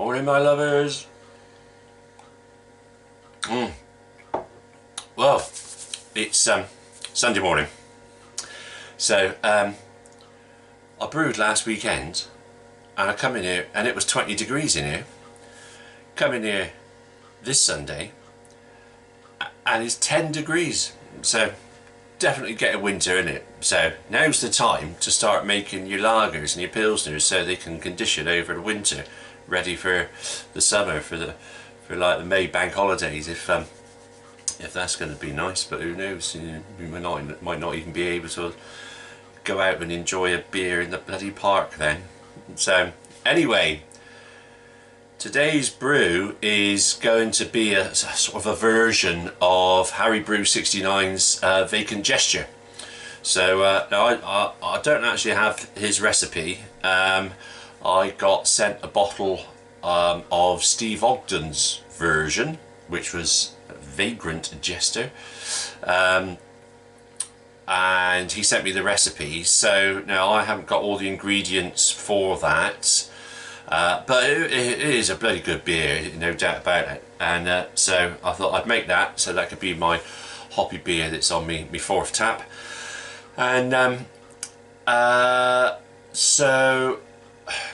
Morning, my lovers. Well, it's Sunday morning, so I brewed last weekend, and I come in here and it was 20 degrees in here. Come in here this Sunday and it's 10 degrees, so definitely get a winter in it. So now's the time to start making your lagers and your pilsners so they can condition over the winter, ready for the summer, for like the May bank holidays, if that's going to be nice. But who knows, you know, we might not even be able to go out and enjoy a beer in the bloody park then. So anyway, today's brew is going to be a sort of a version of Harry Brew 69's Vacant Gesture. So now I don't actually have his recipe. I got sent a bottle of Steve Ogden's version, which was Vacant Gesture, and he sent me the recipe. So now I haven't got all the ingredients for that, but it is a bloody good beer, no doubt about it. And so I thought I'd make that, so that could be my hoppy beer that's on me fourth tap. And so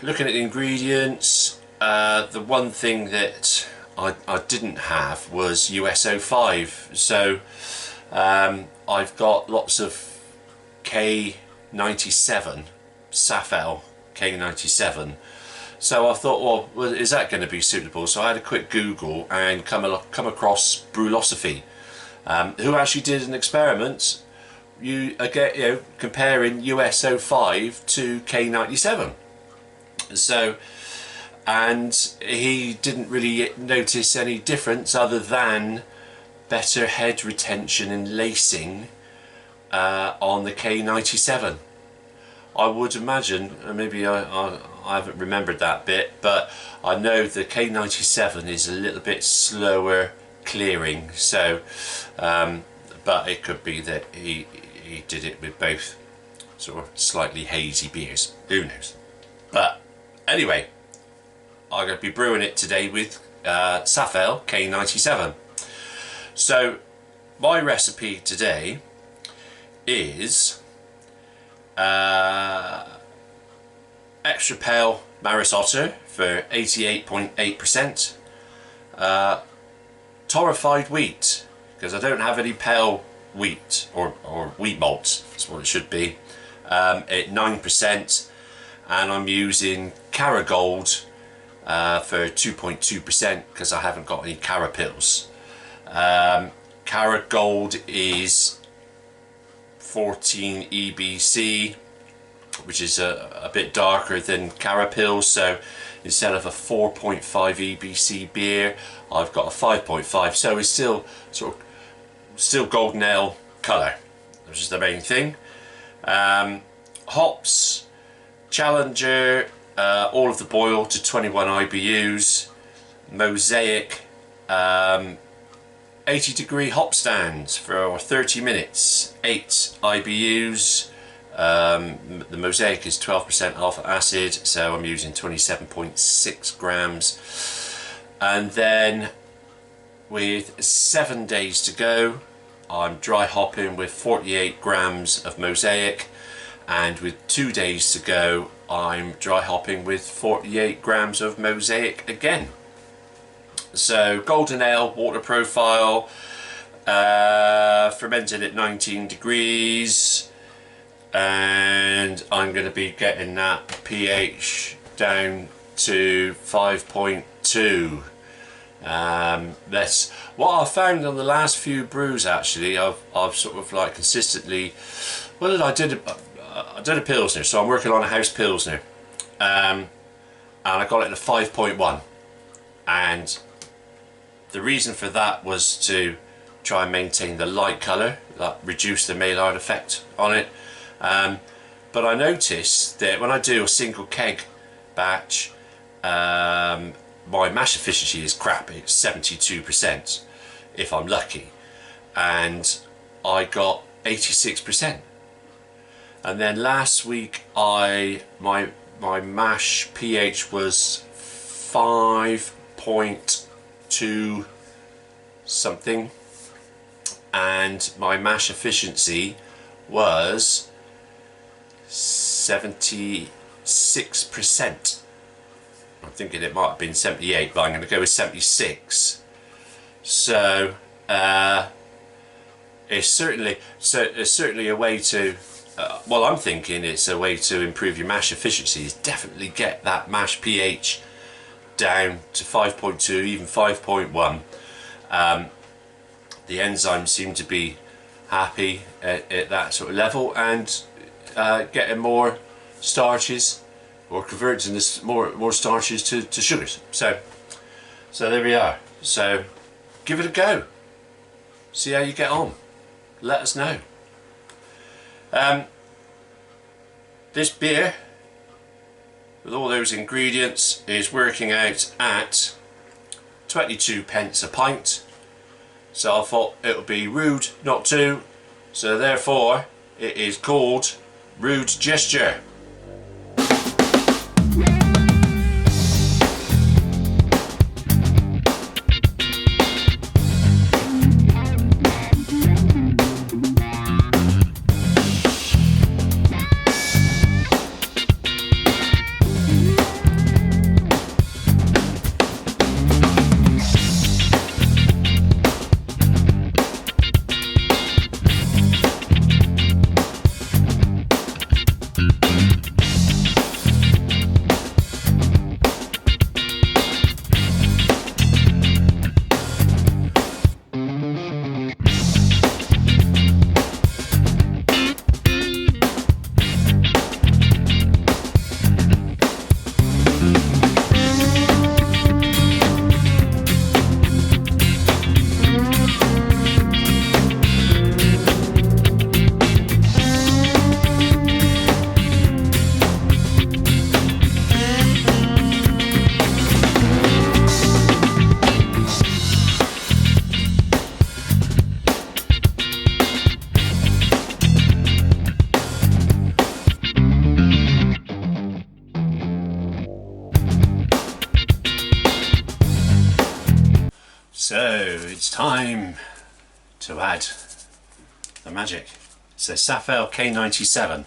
looking at the ingredients, the one thing that I didn't have was US-05. So I've got lots of K97, Safel K97. So I thought, well, is that going to be suitable? So I had a quick Google and come across Brewlosophy, who actually did an experiment. Comparing US-05 to K97. So, and he didn't really notice any difference other than better head retention and lacing on the K97. I would imagine, maybe I haven't remembered that bit, but I know the K97 is a little bit slower clearing. So, but it could be that he did it with both sort of slightly hazy beers. Who knows? But anyway, I'm going to be brewing it today with Safel K97. So my recipe today is extra pale Maris Otter for 88.8%, torrefied wheat, because I don't have any pale wheat or wheat malt, that's what it should be, at 9%, and I'm using Caragold for 2.2% because I haven't got any Carapils. Caragold is 14 EBC, which is a bit darker than Carapils, so instead of a 4.5 EBC beer, I've got a 5.5, so it's still still golden ale colour, which is the main thing. Hops, Challenger, all of the boil to 21 IBUs, Mosaic 80 degree hop stand for 30 minutes, 8 IBUs. The Mosaic is 12% alpha acid, so I'm using 27.6 grams. And then with 7 days to go, I'm dry hopping with 48 grams of Mosaic, and with 2 days to go, I'm dry hopping with 48 grams of Mosaic again. So golden ale, water profile, fermented at 19 degrees, and I'm going to be getting that pH down to 5.2. That's what I found on the last few brews. Actually, I've sort of like consistently, well, I did a pilsner, so I'm working on a house pilsner, and I got it at a 5.1, and the reason for that was to try and maintain the light colour, like reduce the Maillard effect on it. But I noticed that when I do a single keg batch, my mash efficiency is crap. It's 72% if I'm lucky, and I got 86%. And then last week my mash pH was 5.2 something, and my mash efficiency was 76%. I'm thinking it might have been 78, but I'm going to go with 76. So it's certainly a way to well, I'm thinking it's a way to improve your mash efficiency, is definitely get that mash pH down to 5.2, even 5.1. The enzymes seem to be happy at that sort of level, and getting more starches, or converting this more starches to sugars. So there we are. So give it a go. See how you get on. Let us know. This beer, with all those ingredients, is working out at 22 pence a pint. So I thought it would be rude not to. So therefore, it is called Vacant Gesture. So it's time to add the magic. It's a Safel K97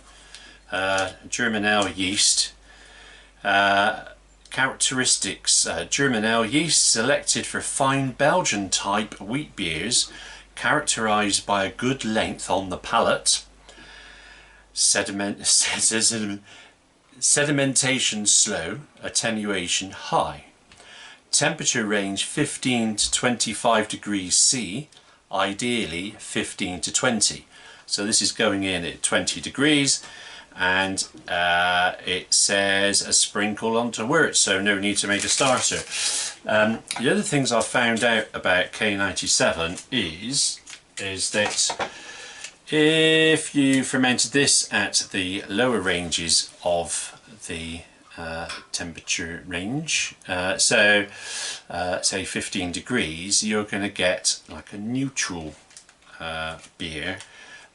German ale yeast. Characteristics: German ale yeast selected for fine Belgian type wheat beers, characterized by a good length on the palate, sedimentation slow, attenuation high. Temperature range 15 to 25 degrees C, ideally 15 to 20. So this is going in at 20 degrees, and it says a sprinkle onto wort, so no need to make a starter. The other things I found out about K97 is that if you fermented this at the lower ranges of the temperature range, say 15 degrees, you're going to get like a neutral beer.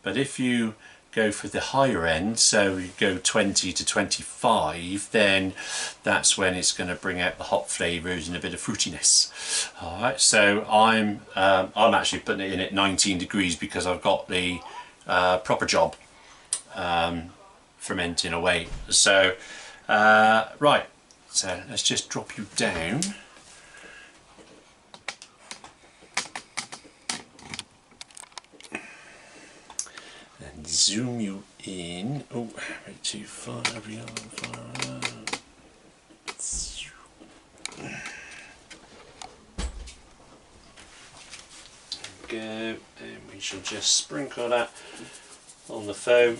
But if you go for the higher end, so you go 20 to 25, then that's when it's going to bring out the hop flavours and a bit of fruitiness. Alright, so I'm actually putting it in at 19 degrees because I've got the proper job fermenting away. So right, so let's just drop you down. And zoom you in. Oh, right too far, we are far. There we go, and we shall just sprinkle that on the foam.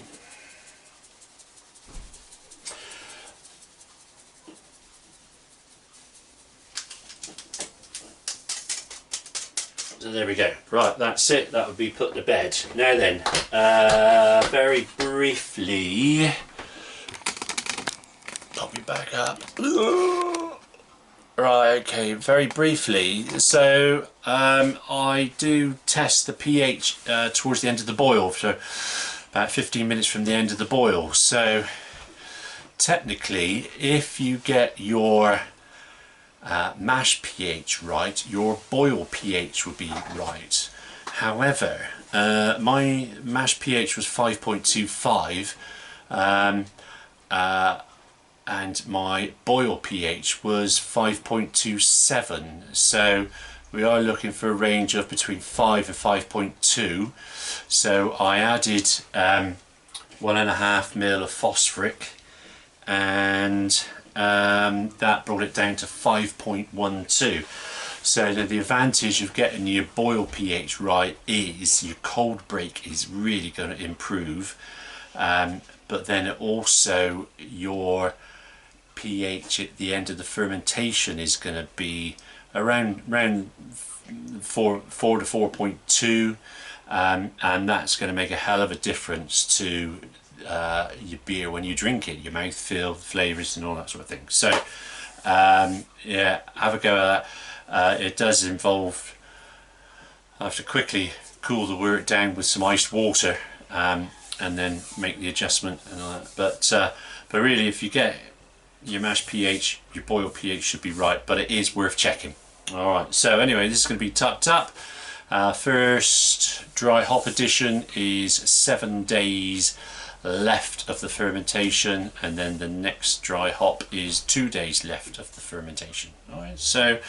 So there we go. Right, that's it. That would be put to bed. Now then, very briefly, pop you back up. Right, okay, very briefly. So I do test the pH towards the end of the boil, so about 15 minutes from the end of the boil. So technically, if you get your mash pH right, your boil pH would be right. However, my mash pH was 5.25, and my boil pH was 5.27, so we are looking for a range of between 5 and 5.2. So I added 1.5 ml of phosphoric, and that brought it down to 5.12. So the advantage of getting your boil pH right is your cold break is really going to improve, but then also your pH at the end of the fermentation is going to be around 4 to 4.2, and that's going to make a hell of a difference to your beer when you drink it, your mouthfeel, flavours and all that sort of thing. So yeah, have a go at that. It does involve, I have to quickly cool the wort down with some iced water, and then make the adjustment and all that. But really, if you get your mash pH, your boil pH should be right, but it is worth checking. Alright, so anyway, this is going to be tucked up. First dry hop edition is 7 days left of the fermentation, and then the next dry hop is 2 days left of the fermentation. Alright, so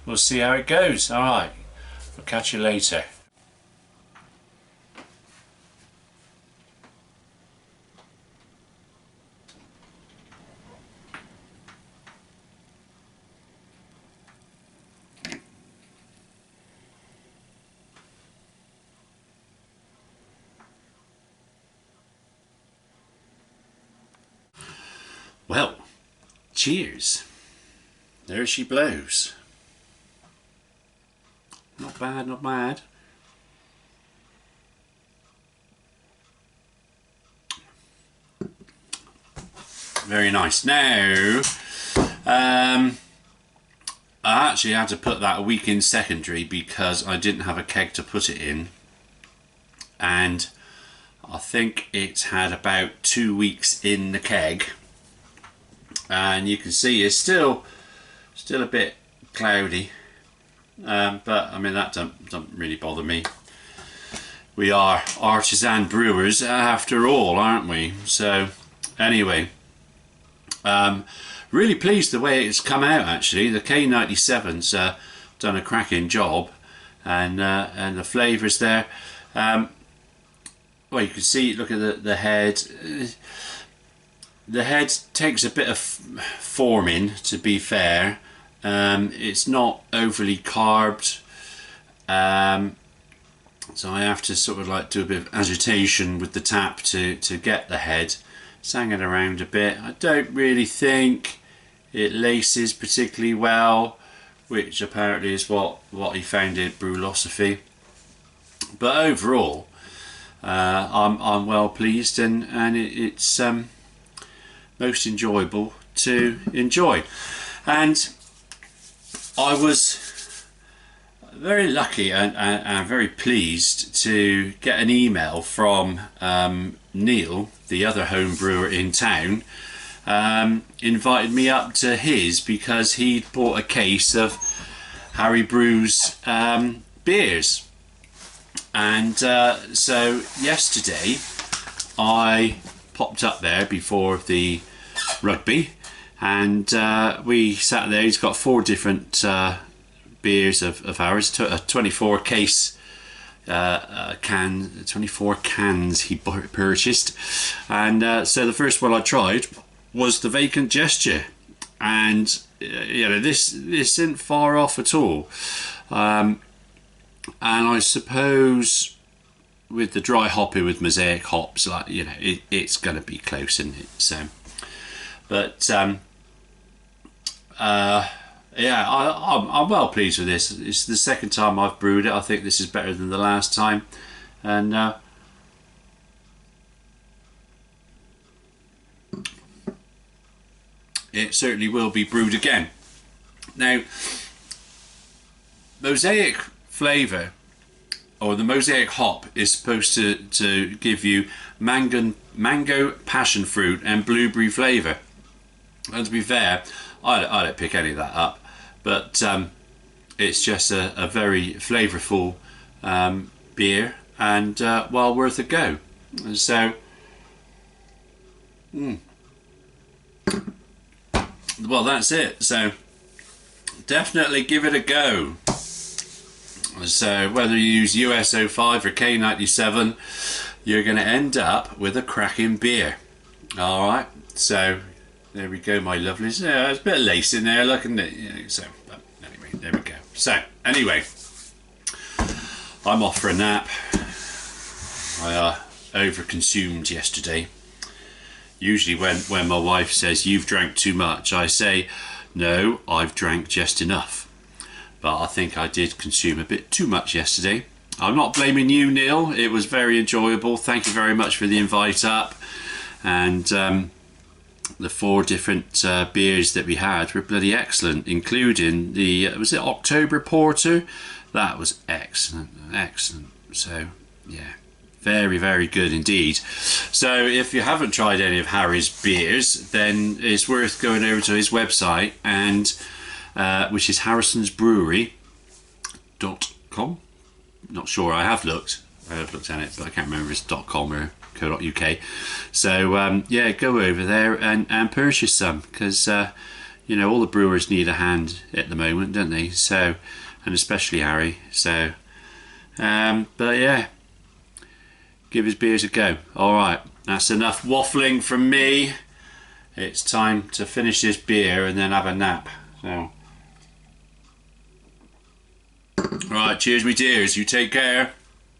we'll see how it goes. Alright, we'll catch you later. Well, cheers. There she blows. Not bad, not bad. Very nice. Now, I actually had to put that a week in secondary because I didn't have a keg to put it in, and I think it's had about 2 weeks in the keg. And you can see it's still a bit cloudy, but I mean that don't really bother me. We are artisan brewers after all, aren't we? So anyway, really pleased the way it's come out. Actually, the K97's done a cracking job, and the flavours there. Well, you can see. Look at the head. The head takes a bit of forming, to be fair. It's not overly carbed, so I have to sort of like do a bit of agitation with the tap to get the head sanging around a bit. I don't really think it laces particularly well, which apparently is what he found in Brewlosophy. But overall, I'm well pleased, and it's most enjoyable to enjoy. And I was very lucky and very pleased to get an email from Neil, the other home brewer in town, invited me up to his because he'd bought a case of Harry Brew's beers. And so yesterday I popped up there before the rugby, and we sat there. He's got 4 different beers of ours, a 24 case 24 cans he purchased, and so the first one I tried was the Vacant Gesture, and you know, this isn't far off at all, and I suppose with the dry hopping with mosaic hops, like, you know, it's going to be close, isn't it? So, but yeah, I'm well pleased with this. It's the second time I've brewed it. I think this is better than the last time, and it certainly will be brewed again. Now, mosaic flavour, or the mosaic hop, is supposed to give you mango, passion fruit and blueberry flavour. And to be fair, I don't pick any of that up. but it's just a very flavourful beer, and well worth a go. And so well, that's it. So definitely give it a go. So whether you use US-05 or K97, you're going to end up with a cracking beer. Alright, so there we go, my lovelies. Yeah, there's a bit of lace in there, look, isn't it? Yeah, so, but anyway, there we go. So, anyway, I'm off for a nap. I over-consumed yesterday. Usually when my wife says, you've drank too much, I say, no, I've drank just enough. But I think I did consume a bit too much yesterday. I'm not blaming you, Neil. It was very enjoyable. Thank you very much for the invite up. And the 4 different beers that we had were bloody excellent, including the, was it October Porter? That was excellent, excellent. So, yeah, very, very good indeed. So if you haven't tried any of Harry's beers, then it's worth going over to his website, and which is harrisonsbrewery.com. Not sure, I have looked at it, but I can't remember if it's .com or .co.uk. So yeah, go over there and purchase some, because you know, all the brewers need a hand at the moment, don't they? So, and especially Harry. So but yeah, give his beers a go. Alright, that's enough waffling from me. It's time to finish this beer and then have a nap. So, right, cheers me dears, you take care.